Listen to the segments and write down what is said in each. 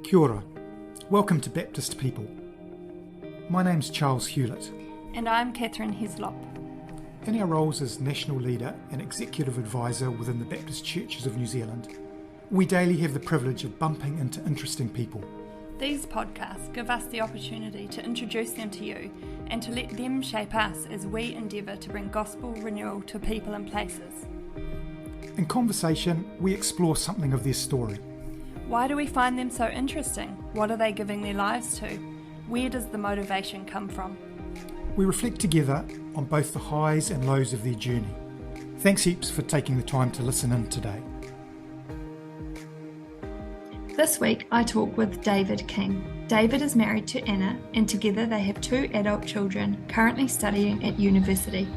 Kia ora. Welcome to Baptist People. My name's Charles Hewlett. And I'm Kathryn Hislop. In our roles as National Leader and Executive Advisor within the Baptist Churches of New Zealand, we daily have the privilege of bumping into interesting people. These podcasts give us the opportunity to introduce them to you and to let them shape us as we endeavour to bring gospel renewal to people and places. In conversation, we explore something of their story. Why do we find them so interesting? What are they giving their lives to? Where does the motivation come from? We reflect together on both the highs and lows of their journey. Thanks heaps for taking the time to listen in today. This week I talk with David King. David is married to Anna and together they have 2 adult children currently studying at university.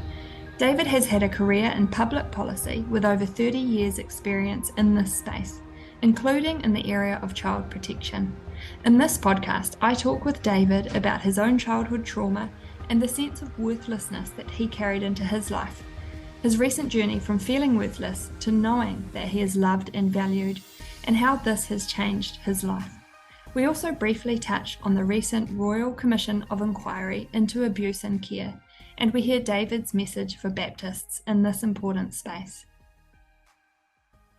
David has had a career in public policy with over 30 years experience in this space, including in the area of child protection. In this podcast, I talk with David about his own childhood trauma and the sense of worthlessness that he carried into his life, his recent journey from feeling worthless to knowing that he is loved and valued, and how this has changed his life. We also briefly touch on the recent Royal Commission of Inquiry into Abuse in Care, and we hear David's message for Baptists in this important space.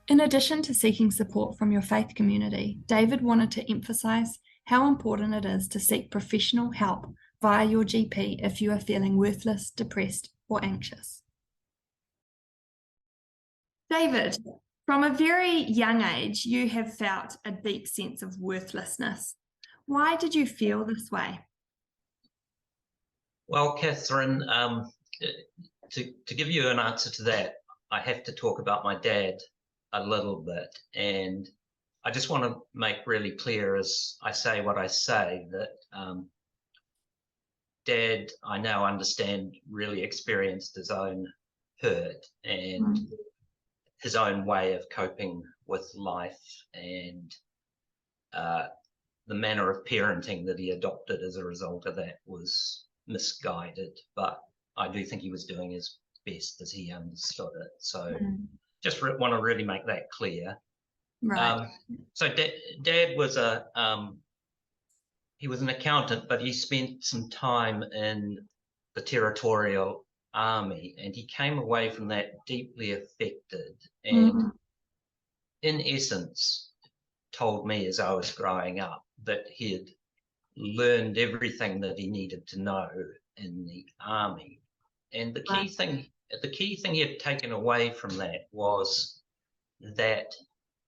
In addition to seeking support from your faith community, David wanted to emphasise how important it is to seek professional help via your GP if you are feeling worthless, depressed, or anxious. David, from a very young age, you have felt a deep sense of worthlessness. Why did you feel this way? Well, Kathryn, to give you an answer to that, I have to talk about my dad a little bit, and I just want to make really clear as I say what I say that Dad, I now understand, really experienced his own hurt and his own way of coping with life, and the manner of parenting that he adopted as a result of that was misguided, but I do think he was doing his best as he understood it. So just want to really make that clear. Right. So Dad was he was an accountant, but he spent some time in the Territorial Army, and he came away from that deeply affected and in essence told me as I was growing up that he had learned everything that he needed to know in the army. And the key thing he had taken away from that was that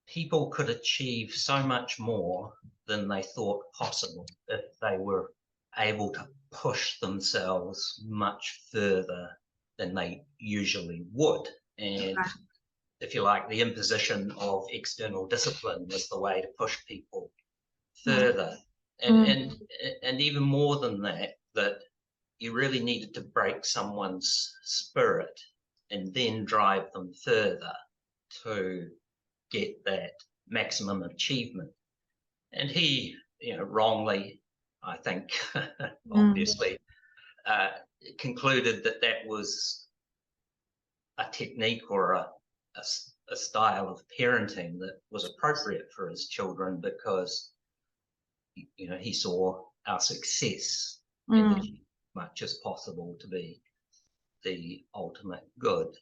people could achieve so much more than they thought possible if they were able to push themselves much further than they usually would. And if you like, the imposition of external discipline was the way to push people further. And even more than that, that you really needed to break someone's spirit and then drive them further to get that maximum achievement. And he, wrongly, I think, obviously, concluded that that was a technique or a style of parenting that was appropriate for his children because, he saw our success in as much as possible to be the ultimate good.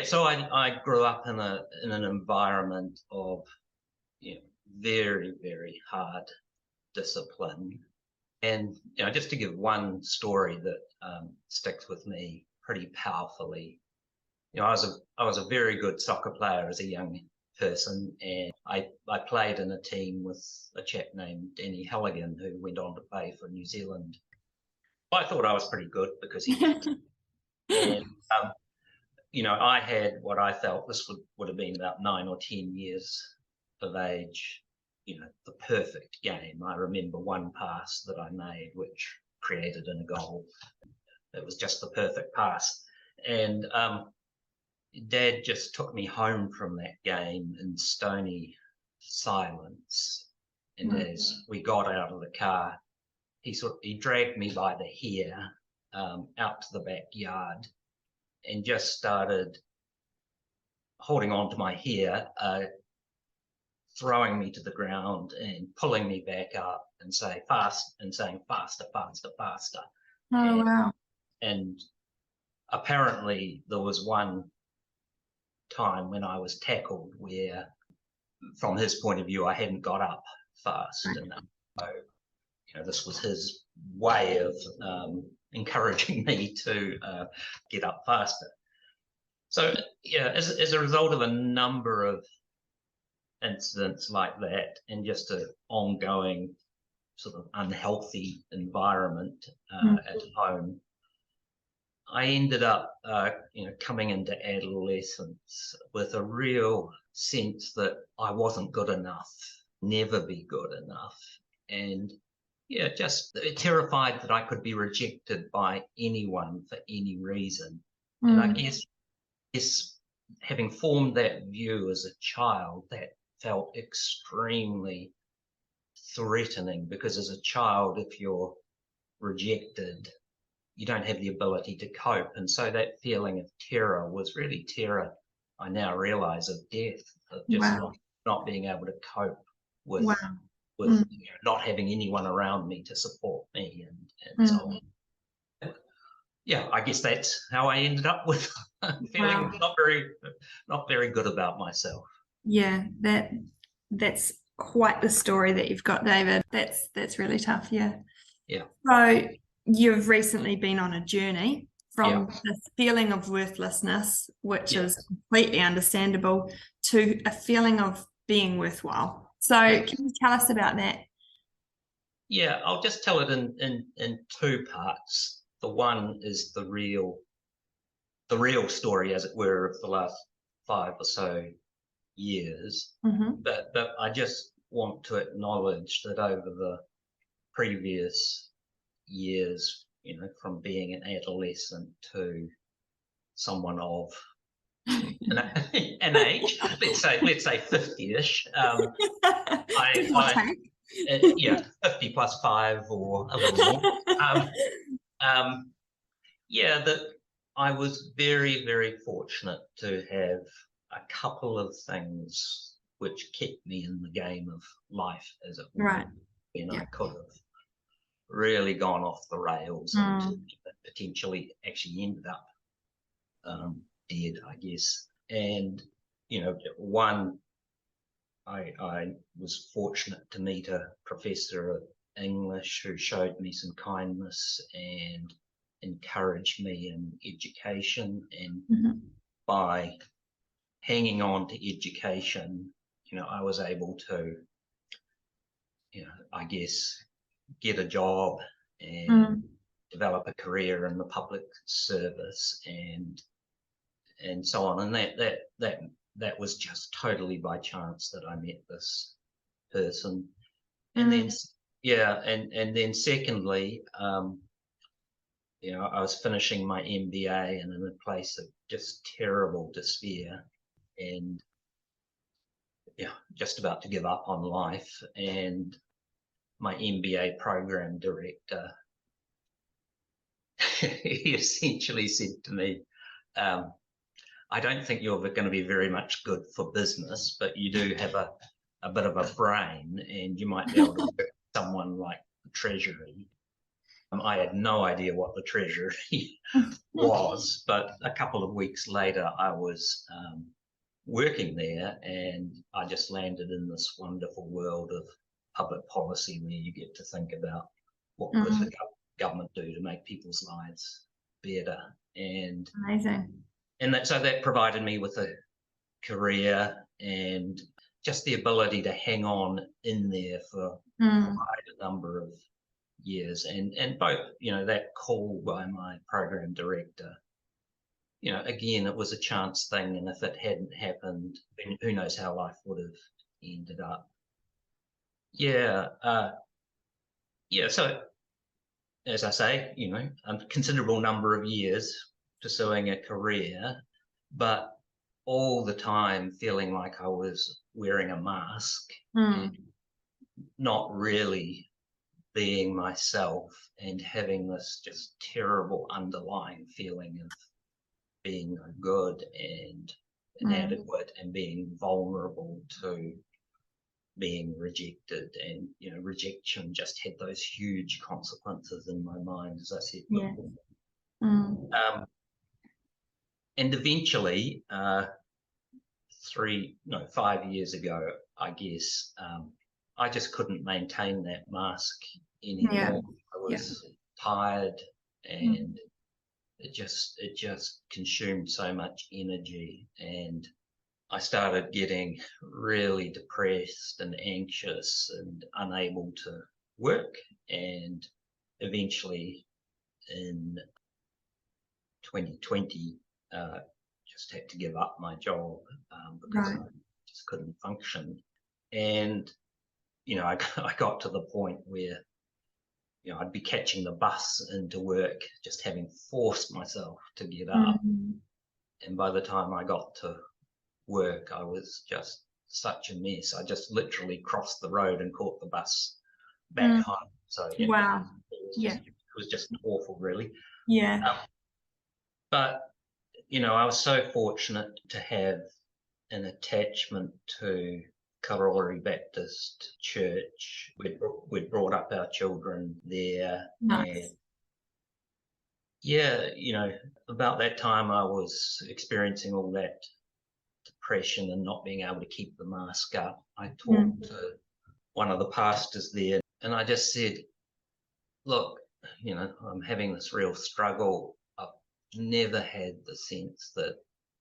So I grew up in an environment of very, very hard discipline. And just to give one story that sticks with me pretty powerfully, I was a very good soccer player as a young person, and I played in a team with a chap named Danny Halligan who went on to play for New Zealand. I thought I was pretty good because he was. And I had what I felt this would have been about 9 or 10 years of age, the perfect game. I remember one pass that I made which created a goal. It was just the perfect pass. And Dad just took me home from that game in stony silence. And as we got out of the car, he dragged me by the hair out to the backyard and just started holding on to my hair, throwing me to the ground and pulling me back up and saying faster, faster, faster. Oh, and, wow. and apparently there was one time when I was tackled where, from his point of view, I hadn't got up fast enough. So, this was his way of encouraging me to get up faster. So, as a result of a number of incidents like that, and just an ongoing sort of unhealthy environment at home, I ended up, coming into adolescence with a real sense that I wasn't good enough, never be good enough, and just terrified that I could be rejected by anyone for any reason. And I guess having formed that view as a child, that felt extremely threatening, because as a child, if you're rejected, you don't have the ability to cope. And so that feeling of terror was really terror, I now realize, of death, of just not being able to cope with not having anyone around me to support me and so on. Yeah, I guess that's how I ended up with feeling not very good about myself. Yeah, that's quite the story that you've got, David. That's really tough. Yeah. So you've recently been on a journey from this feeling of worthlessness, which is completely understandable, to a feeling of being worthwhile. So can you tell us about that? Yeah, I'll just tell it in two parts. The one is the real story, as it were, of the last 5 or so years. But I just want to acknowledge that over the previous years, from being an adolescent to someone of an age, let's say 50-ish, 50 plus 5 or a little more. That I was very, very fortunate to have a couple of things which kept me in the game of life, as it were. Right. I could have really gone off the rails and potentially actually ended up dead, I guess. And, one, I was fortunate to meet a professor of English who showed me some kindness and encouraged me in education. And by hanging on to education, I was able to, I guess, get a job and develop a career in the public service and so on. And that was just totally by chance that I met this person. And then and then secondly, I was finishing my MBA and in a place of just terrible despair and just about to give up on life. And my MBA program director, he essentially said to me, I don't think you're going to be very much good for business, but you do have a bit of a brain and you might be able to work with someone like the Treasury. I had no idea what the Treasury was, but a couple of weeks later I was working there, and I just landed in this wonderful world of public policy where you get to think about what could the government do to make people's lives better. And amazing. And so that provided me with a career and just the ability to hang on in there for quite a number of years. And both, that call by my program director, again, it was a chance thing. And if it hadn't happened, then who knows how life would have ended up. So as I say, a considerable number of years pursuing a career, but all the time feeling like I was wearing a mask and not really being myself, and having this just terrible underlying feeling of being no good and inadequate and being vulnerable to being rejected, and rejection just had those huge consequences in my mind, as I said before. Mm. And eventually, 5 years ago, I guess, I just couldn't maintain that mask anymore. Yeah. I was tired, and it just consumed so much energy, and I started getting really depressed and anxious and unable to work. And eventually in 2020, just had to give up my job because I just couldn't function. And, I got to the point where, I'd be catching the bus into work, just having forced myself to get up. And by the time I got to work, I was just such a mess. I just literally crossed the road and caught the bus back home. So wow, it was just awful, really. Yeah. But I was so fortunate to have an attachment to Karori Baptist Church. We'd brought up our children there. Nice. And about that time I was experiencing all that depression and not being able to keep the mask up. I talked to one of the pastors there, and I just said, look, I'm having this real struggle. I've never had the sense that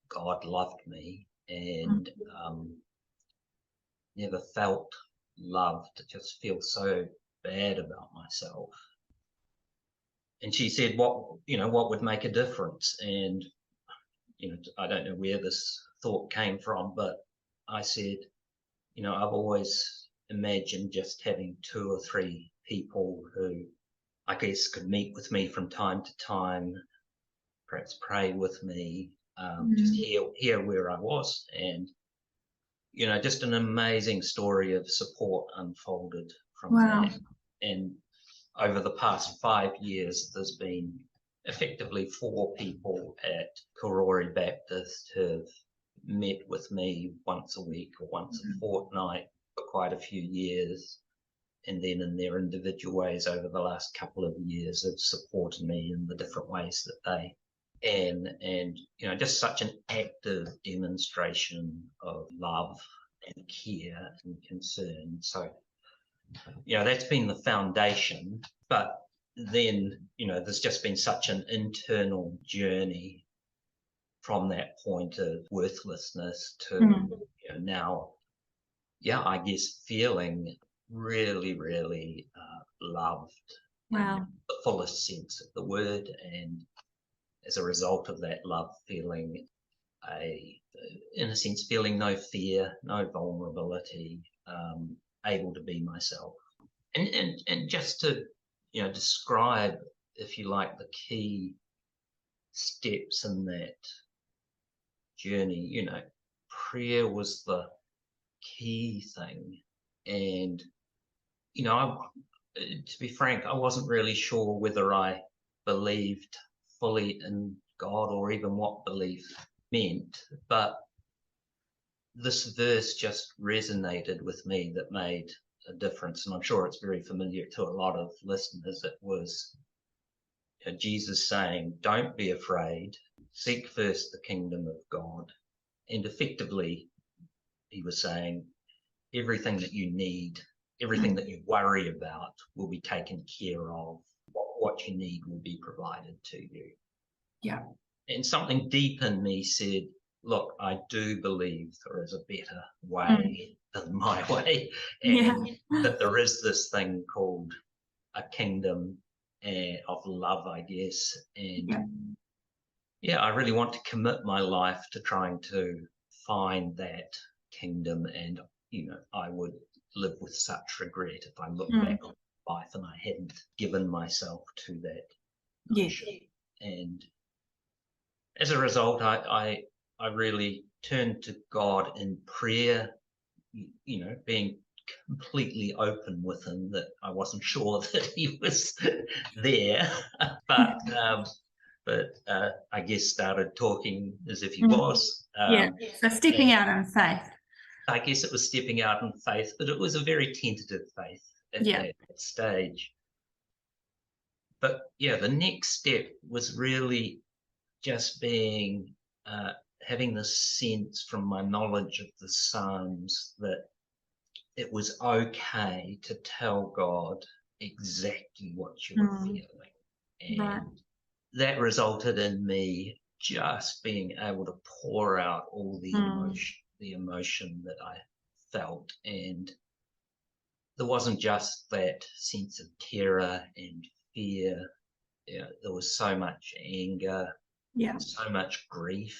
God loved me, and never felt loved. I just feel so bad about myself. And she said, what would make a difference? And I don't know where this thought came from, but I said, I've always imagined just having 2 or 3 people who I guess could meet with me from time to time, perhaps pray with me, just hear where I was. And, just an amazing story of support unfolded from that. And over the past 5 years, there's been effectively 4 people at Karori Baptist who have met with me once a week or once a fortnight for quite a few years. And then in their individual ways over the last couple of years have supported me in the different ways that they can. And just such an active demonstration of love and care and concern. So, that's been the foundation. But then, there's just been such an internal journey from that point of worthlessness to now, I guess feeling really, really loved in the fullest sense of the word. And as a result of that love, feeling in a sense, feeling no fear, no vulnerability, able to be myself. And just to, describe, if you like, the key steps in that journey, prayer was the key thing. And, to be frank, I wasn't really sure whether I believed fully in God or even what belief meant, but this verse just resonated with me that made a difference. And I'm sure it's very familiar to a lot of listeners. It was Jesus saying, don't be afraid, seek first the kingdom of God. And effectively, he was saying, everything that you need, everything that you worry about will be taken care of. What you need will be provided to you. Yeah. And something deep in me said, look, I do believe there is a better way than my way. And that there is this thing called a kingdom of love, I guess. And I really want to commit my life to trying to find that kingdom. And, I would live with such regret if I look back on life and I hadn't given myself to that notion. And as a result, I really turned to God in prayer, being completely open with him that I wasn't sure that he was there, but I guess started talking as if he was. So stepping out in faith. I guess it was stepping out in faith, but it was a very tentative faith at that stage. But yeah, the next step was really just being, having this sense from my knowledge of the Psalms that it was okay to tell God exactly what you were feeling. And that resulted in me just being able to pour out all the emotion that I felt. And there wasn't just that sense of terror and fear. There was so much anger, so much grief,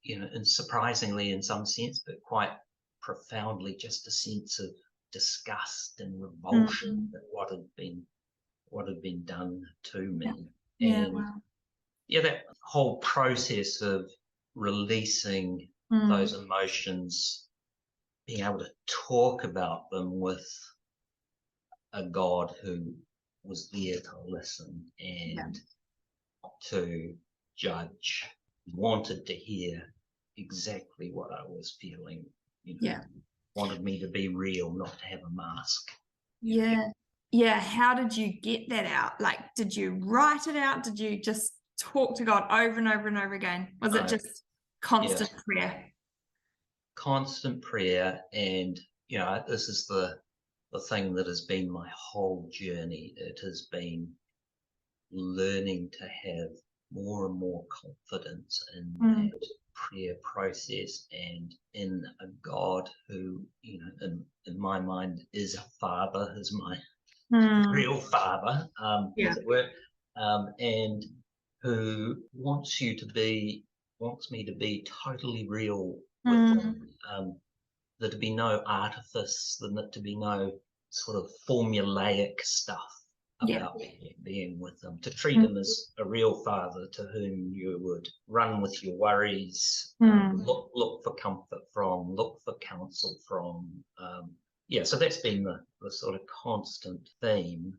and surprisingly in some sense, but quite profoundly just a sense of disgust and revulsion at what had been done to me. That whole process of releasing those emotions, being able to talk about them with a God who was there to listen and to judge, wanted to hear exactly what I was feeling, wanted me to be real, not to have a mask. How did you get that out? Like, did you write it out? Did you just talk to God over and over and over again? Was it just constant prayer? Constant prayer. And this is the thing that has been my whole journey. It has been learning to have more and more confidence in that prayer process and in a God who, in my mind, is a father, is my real father, as it were, and who wants me to be totally real with him. There to be no artifice, there to be no sort of formulaic stuff about being with them, to treat him as a real father to whom you would run with your worries, look for comfort from, look for counsel from. So that's been the sort of constant theme.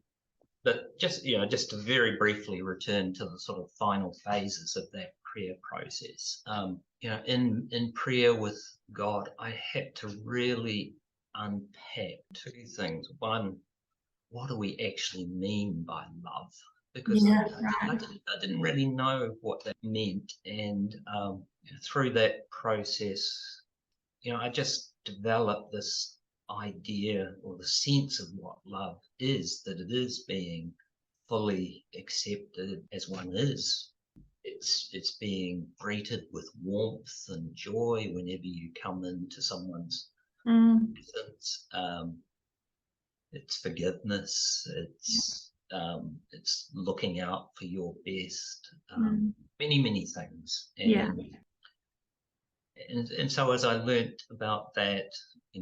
But just to very briefly return to the sort of final phases of that prayer process. In prayer with God, I had to really unpack two things. One, what do we actually mean by love? Because I didn't really know what that meant. And through that process, I just developed this idea or the sense of what love is, that it is being fully accepted as one is. It's being greeted with warmth and joy whenever you come into someone's presence. It's forgiveness. It's looking out for your best. Many things. And so as I learnt about that,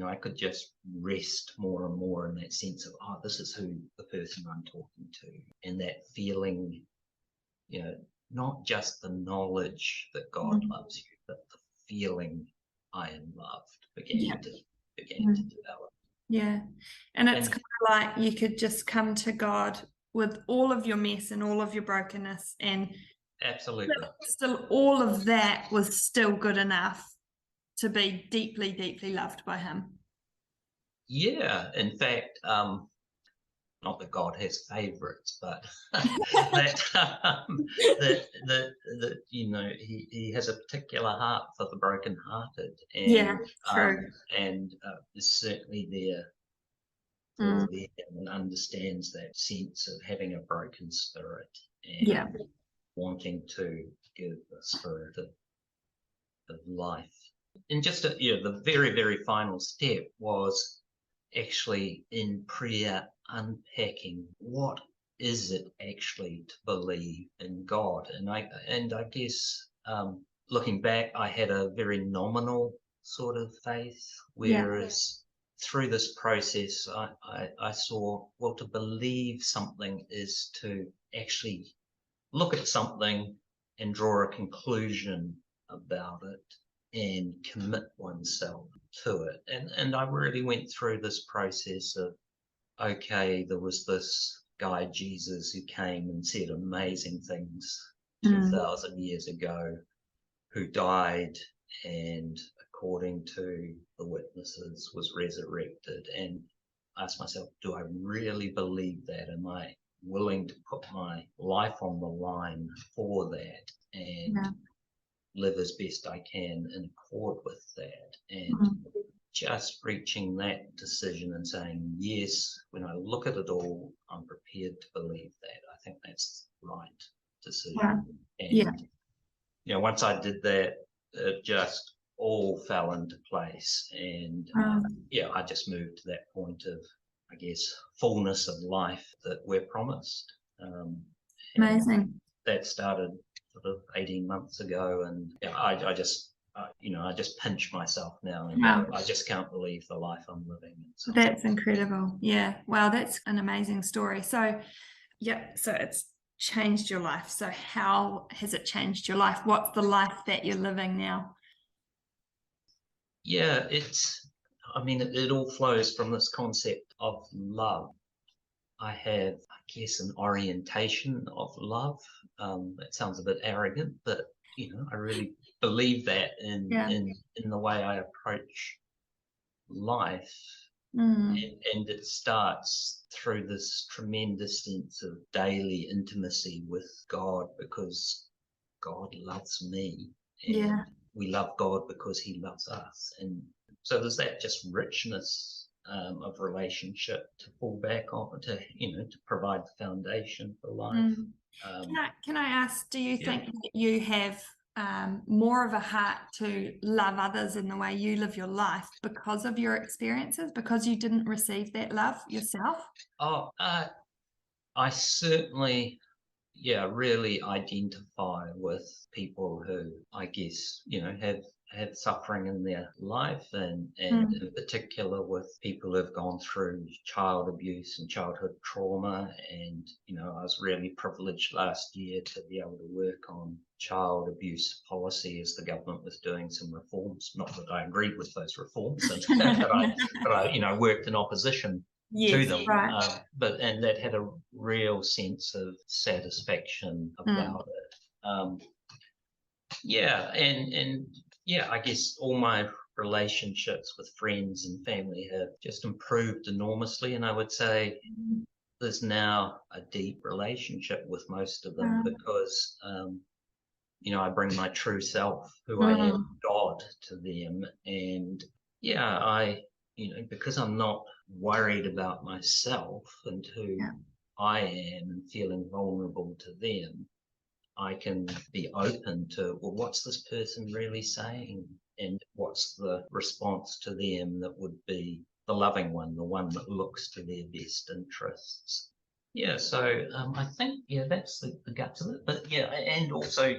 I could just rest more and more in that sense of, this is who the person I'm talking to, and that feeling, not just the knowledge that God loves you, but the feeling I am loved began to develop. And it's kind of like you could just come to God with all of your mess and all of your brokenness, and absolutely still all of that was still good enough to be deeply, deeply loved by him. In fact, not that God has favorites, but that he has a particular heart for the brokenhearted, and is certainly there for them, and understands that sense of having a broken spirit and wanting to give the spirit of life. And just the very, very final step was actually in prayer unpacking what is it actually to believe in God. And I guess looking back, I had a very nominal sort of faith, whereas through this process I saw, well, to believe something is to actually look at something and draw a conclusion about it and commit oneself to it. And I really went through this process of, okay, there was this guy, Jesus, who came and said amazing things 2,000 years ago, who died and according to the witnesses, was resurrected, and asked myself, do I really believe that? Am I willing to put my life on the line for that and live as best I can in accord with that? And just reaching that decision and saying, yes, when I look at it all, I'm prepared to believe that. I think that's the right decision. And, once I did that, it just all fell into place. And I just moved to that point of, I guess, fullness of life that we're promised. Amazing. That started sort of 18 months ago. And I just pinch myself now and I just can't believe the life I'm living. So that's incredible. Yeah. Wow. That's an amazing story. So, so it's changed your life. So how has it changed your life? What's the life that you're living now? Yeah, it all flows from this concept of love. I have, I guess, an orientation of love. That sounds a bit arrogant, but I really believe that in the way I approach life. And it starts through this tremendous sense of daily intimacy with God, because God loves me, and we love God because he loves us. And so there's that just richness of relationship to fall back on, to provide the foundation for life. Can I ask, do you think that you have more of a heart to love others in the way you live your life because of your experiences, because you didn't receive that love yourself? I certainly really identify with people who, I guess, have suffering in their life, and in particular with people who've gone through child abuse and childhood trauma. And I was really privileged last year to be able to work on child abuse policy as the government was doing some reforms. Not that I agreed with those reforms, but I worked in opposition to them, and that had a real sense of satisfaction about it. I guess all my relationships with friends and family have just improved enormously, and I would say there's now a deep relationship with most of them because I bring my true self, who I am, God, to them. And because I'm not worried about myself and who I am and feeling vulnerable to them, I can be open to, well, what's this person really saying? And what's the response to them that would be the loving one, the one that looks to their best interests? So I think, that's the guts of it. But and also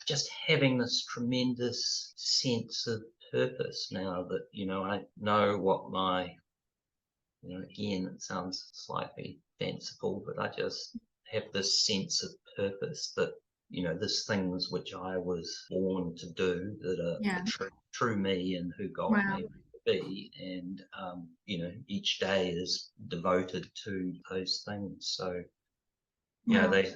just having this tremendous sense of purpose now that, I know what my, again, it sounds slightly fanciful, but I just have this sense of purpose that, there's things which I was born to do that are true me and who God made me to be. And, each day is devoted to those things. So, they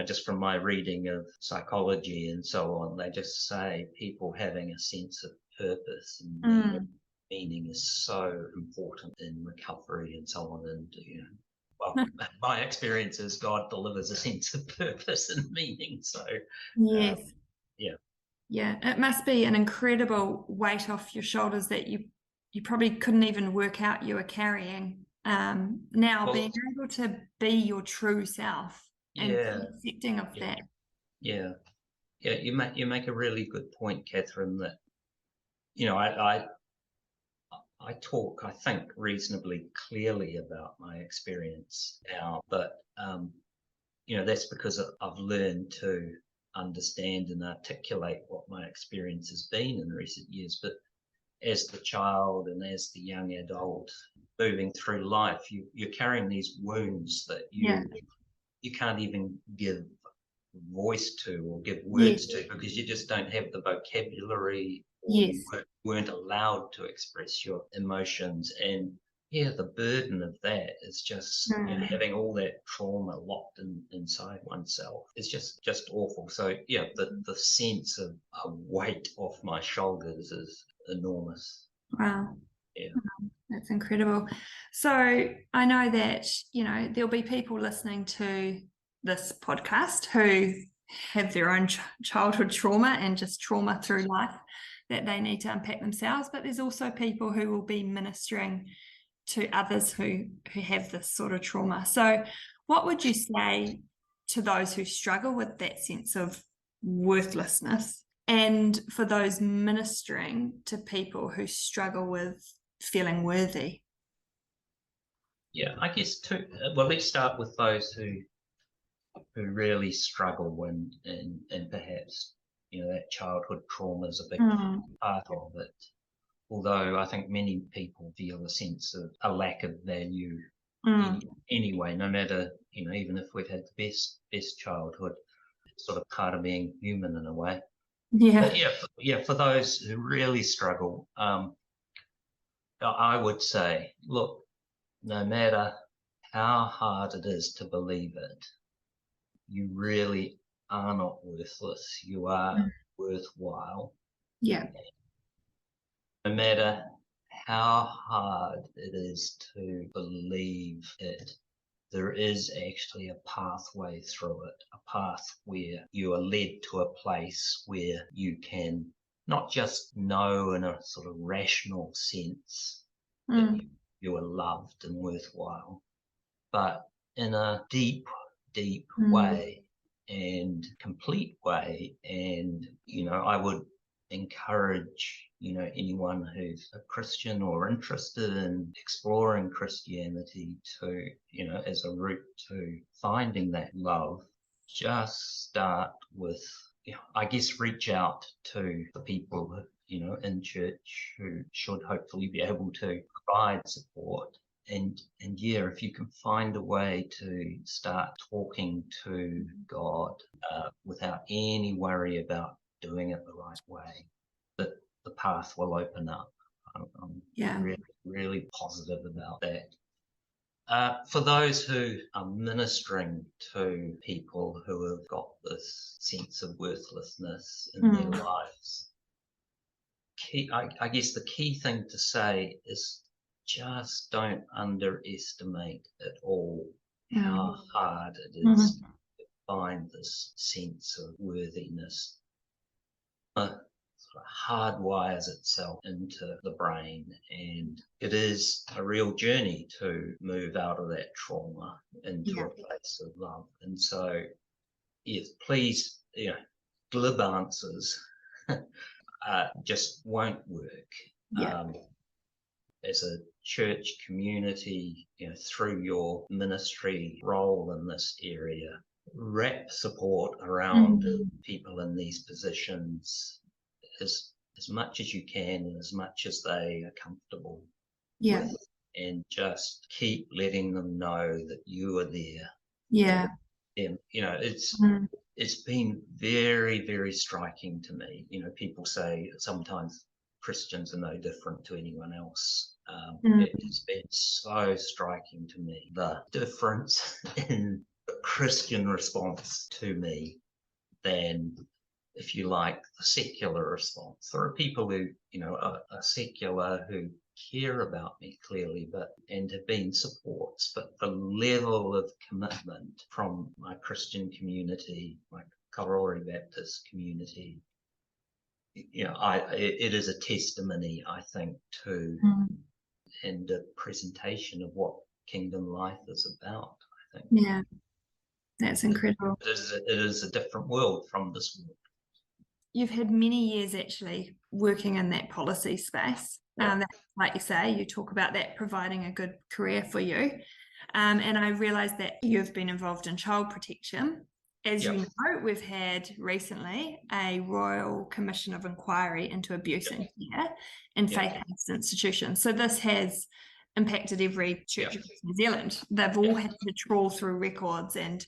just from my reading of psychology and so on, they just say people having a sense of purpose and meaning is so important in recovery and so on. And, my experience is God delivers a sense of purpose and meaning. So, it must be an incredible weight off your shoulders that you probably couldn't even work out you were carrying. Now being able to be your true self and accepting of that. You make a really good point, Kathryn, that I talk, I think, reasonably clearly about my experience now, but that's because I've learned to understand and articulate what my experience has been in recent years. But as the child and as the young adult moving through life, you're carrying these wounds that you can't even give voice to or give words to, because you just don't have the vocabulary, or you weren't allowed to express your emotions. And yeah, the burden of that is just having all that trauma locked inside oneself is just awful. So yeah, the sense of a weight off my shoulders is enormous. Wow. Yeah. That's incredible. So I know that, there'll be people listening to this podcast who have their own childhood trauma and just trauma through life that they need to unpack themselves. But there's also people who will be ministering to others who have this sort of trauma. So what would you say to those who struggle with that sense of worthlessness, and for those ministering to people who struggle with feeling worthy? Yeah, I guess well, let's start with those who really struggle and perhaps, that childhood trauma is a big part of it. Although I think many people feel a sense of a lack of value anyway, no matter, even if we've had the best childhood, it's sort of part of being human in a way. Yeah. But for those who really struggle, I would say, look, no matter how hard it is to believe it, you really are not worthless. You are worthwhile. Yeah. No matter how hard it is to believe it, there is actually a pathway through it, a path where you are led to a place where you can not just know in a sort of rational sense that you are loved and worthwhile, but in a deep way and complete way. And, I would encourage, anyone who's a Christian or interested in exploring Christianity to, as a route to finding that love, just start with, I guess, reach out to the people, in church who should hopefully be able to provide support. And yeah, if you can find a way to start talking to God without any worry about doing it the right way, that the path will open up. I'm really, really positive about that. For those who are ministering to people who have got this sense of worthlessness in their lives, I guess the key thing to say is just don't underestimate at all how hard it is to find this sense of worthiness. It sort of hardwires itself into the brain, and it is a real journey to move out of that trauma into a place of love. And so, yes, please, glib answers just won't work. As a church community, through your ministry role in this area, wrap support around people in these positions as much as you can and as much as they are comfortable with, and just keep letting them know that you are there. And, it's been very, very striking to me. People say sometimes Christians are no different to anyone else. It's been so striking to me, the difference in the Christian response to me than, if you like, the secular response. There are people who, are secular, who care about me clearly, and have been supports, but the level of commitment from my Christian community, my Karori Baptist community, it is a testimony, I think, to and a presentation of what kingdom life is about, I think. Yeah, that's incredible. It is a different world from this world. You've had many years actually working in that policy space. Like you say, you talk about that providing a good career for you. And I realised that you've been involved in child protection. As you know, we've had recently a Royal Commission of Inquiry into Abuse and Care in faith-based institutions. So this has impacted every church across New Zealand. They've all had to trawl through records, and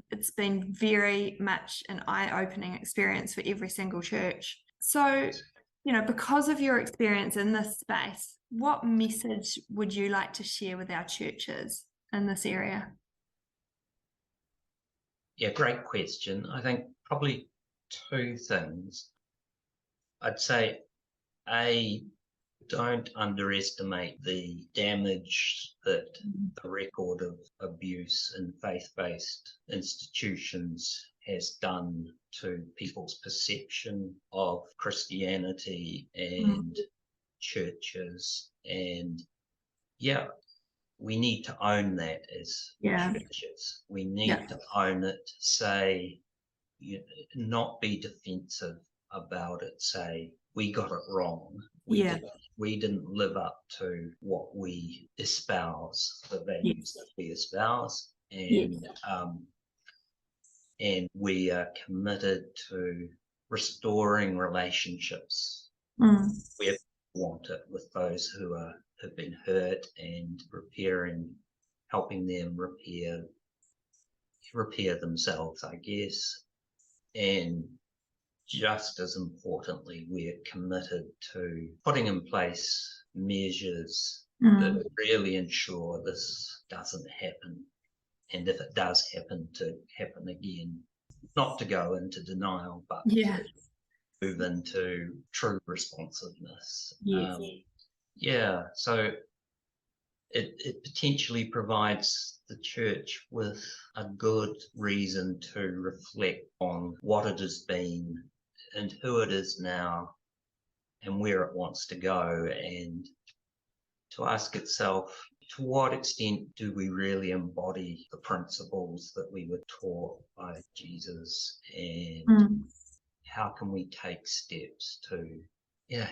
it's been very much an eye-opening experience for every single church. So, because of your experience in this space, what message would you like to share with our churches in this area? Yeah, great question. I think probably two things. I'd say, A, don't underestimate the damage that the record of abuse in faith-based institutions has done to people's perception of Christianity and churches. And yeah, we need to own that as churches. We need to own it, say, not be defensive about it, say, we got it wrong. We didn't live up to what we espouse, the values that we espouse, and we are committed to restoring relationships where we want it with those who have been hurt, and helping them repair themselves, I guess. And just as importantly, we're committed to putting in place measures that really ensure this doesn't happen. And if it does happen, to happen again, not to go into denial, but to move into true responsiveness. So it potentially provides the church with a good reason to reflect on what it has been and who it is now and where it wants to go, and to ask itself, to what extent do we really embody the principles that we were taught by Jesus, and how can we take steps to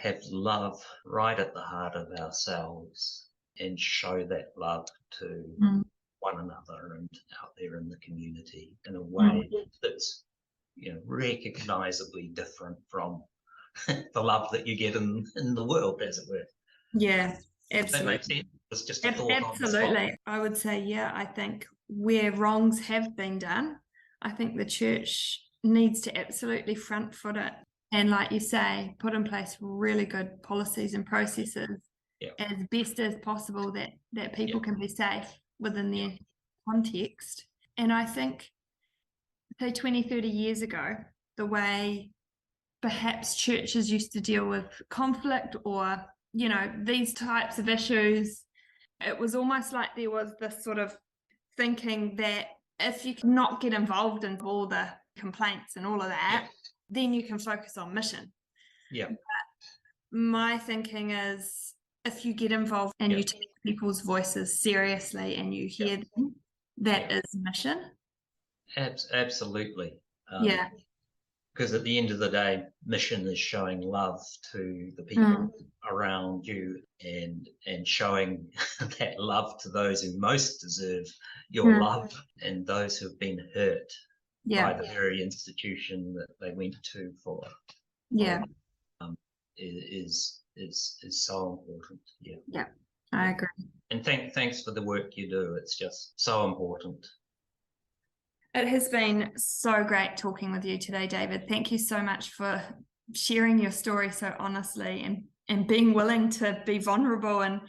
have love right at the heart of ourselves and show that love to one another and out there in the community in a way that's recognizably different from the love that you get in the world, as it were. Yeah, absolutely. That makes sense? It's just a thought. Absolutely. I would say, I think where wrongs have been done, I think the church needs to absolutely front foot it, and like you say, put in place really good policies and processes as best as possible that people can be safe within their context. And I think, say 20, 30 years ago, the way perhaps churches used to deal with conflict or, these types of issues, it was almost like there was this sort of thinking that if you cannot get involved in all the complaints and all of that, then you can focus on mission. But my thinking is, if you get involved and you take people's voices seriously and you hear them, that is mission. Absolutely. Because at the end of the day, mission is showing love to the people around you, and showing that love to those who most deserve your love, and those who have been hurt by the very institution that they went to for. Is so important. Yeah, I agree. And thanks for the work you do. It's just so important. It has been so great talking with you today, David. Thank you so much for sharing your story so honestly, and being willing to be vulnerable and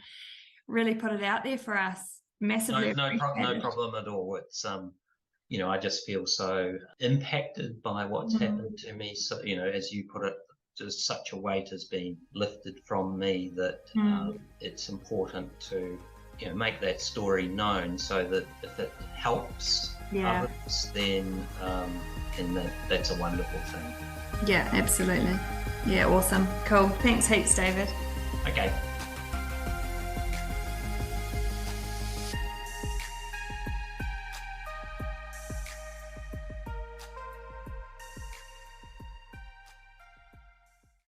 really put it out there for us. Massively. No problem at all. It's I just feel so impacted by what's happened to me. So, as you put it, just such a weight has been lifted from me that it's important to make that story known, so that if it helps others, then that's a wonderful thing. Yeah, absolutely. Yeah, awesome. Cool. Thanks heaps, David. Okay.